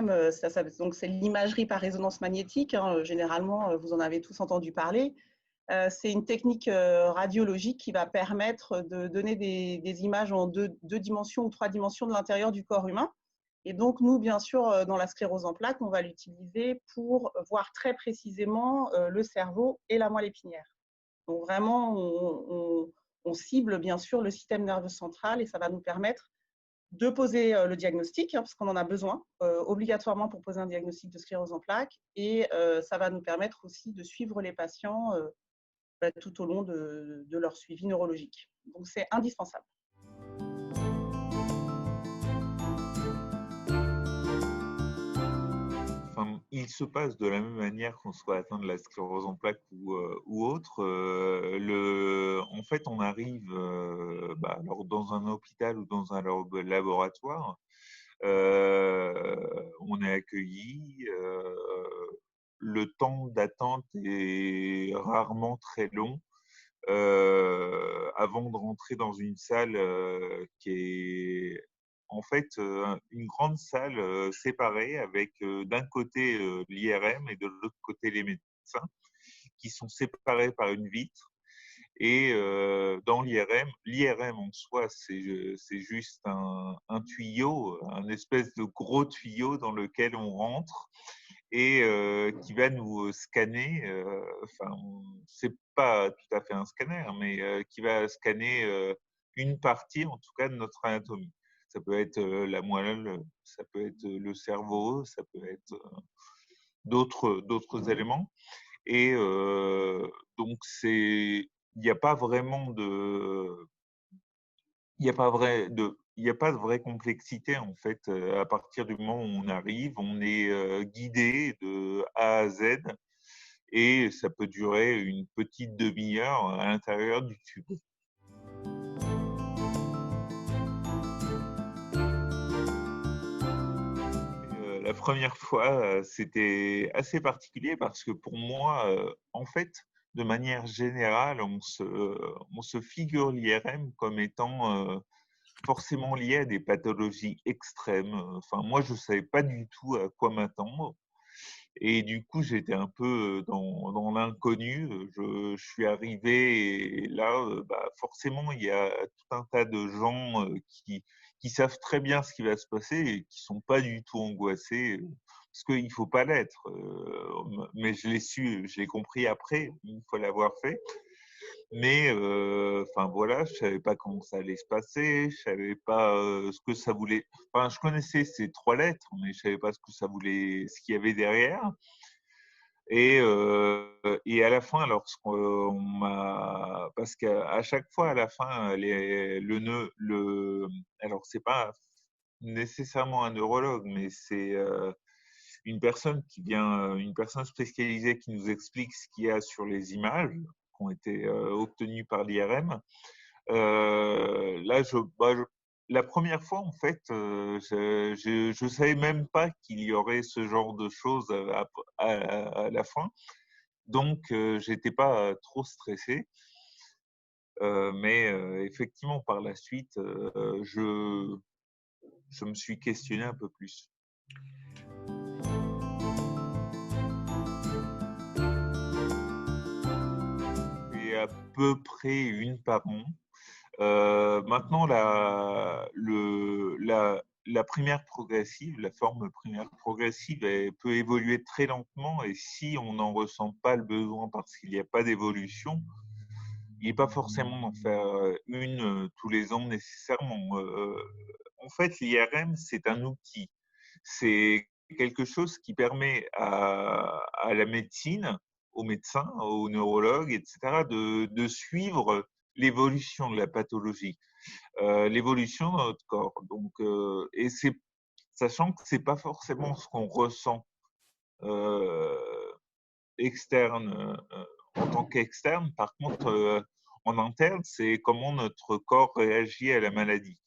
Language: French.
IRM, donc c'est l'imagerie par résonance magnétique, hein, généralement, vous en avez tous entendu parler. C'est une technique radiologique qui va permettre de donner des images en deux dimensions ou trois dimensions de l'intérieur du corps humain. Et donc, nous, bien sûr, dans la sclérose en plaques, on va l'utiliser pour voir très précisément le cerveau et la moelle épinière. Donc, vraiment, on cible, bien sûr, le système nerveux central et ça va nous permettre de poser le diagnostic, hein, parce qu'on en a besoin obligatoirement pour poser un diagnostic de sclérose en plaques. Et ça va nous permettre aussi de suivre les patients tout au long de leur suivi neurologique. Donc, c'est indispensable. Enfin, il se passe de la même manière qu'on soit atteint de la sclérose en plaques ou autre. En fait, on arrive alors dans un hôpital ou dans un laboratoire. On est accueilli. Le temps d'attente est rarement très long. Avant de rentrer dans une salle qui est en fait une grande salle séparée avec d'un côté l'IRM et de l'autre côté les médecins qui sont séparés par une vitre. Et dans l'IRM en soi, c'est juste un tuyau, un espèce de gros tuyau dans lequel on rentre et qui va nous scanner. Enfin, c'est pas tout à fait un scanner, mais qui va scanner une partie, en tout cas, de notre anatomie. Ça peut être la moelle, ça peut être le cerveau, ça peut être d'autres éléments. Et donc, il n'y a pas vraiment de, il n'y a pas de vraie complexité en fait. À partir du moment où on arrive, on est guidé de A à Z et ça peut durer une petite demi-heure à l'intérieur du tube. La première fois, c'était assez particulier parce que pour moi, en fait, de manière générale, on se figure l'IRM comme étant forcément lié à des pathologies extrêmes. Enfin, moi, je ne savais pas du tout à quoi m'attendre. Et du coup, j'étais un peu dans l'inconnu. Je suis arrivé et là, forcément, il y a tout un tas de gens qui savent très bien ce qui va se passer et qui sont pas du tout angoissés, parce qu'il ne faut pas l'être. Mais je l'ai su, je l'ai compris après, une fois l'avoir fait. Mais enfin voilà, je savais pas comment ça allait se passer, je savais pas ce que ça voulait. Enfin, je connaissais ces trois lettres, mais je savais pas ce que ça voulait, ce qu'il y avait derrière. Et à la fin, lorsqu'on m'a, parce qu'à chaque fois à la fin, alors c'est pas nécessairement un neurologue, mais c'est une personne spécialisée qui nous explique ce qu'il y a sur les images qui ont été obtenues par l'IRM. Là, la première fois, en fait, je savais même pas qu'il y aurait ce genre de choses à la fin. Donc, j'étais pas trop stressé. Mais effectivement, par la suite, je me suis questionné un peu plus. Et à peu près une par an. Maintenant, la primaire progressive, la forme primaire progressive, elle peut évoluer très lentement et si on n'en ressent pas le besoin parce qu'il n'y a pas d'évolution, il n'est pas forcément d'en faire une tous les ans nécessairement. En fait, l'IRM, c'est un outil. C'est quelque chose qui permet à la médecine, aux médecins, aux neurologues, etc., de suivre l'évolution de la pathologie, l'évolution de notre corps. Donc, et c'est sachant que c'est pas forcément ce qu'on ressent euh, externe en tant qu'externe. Par contre, en interne, c'est comment notre corps réagit à la maladie.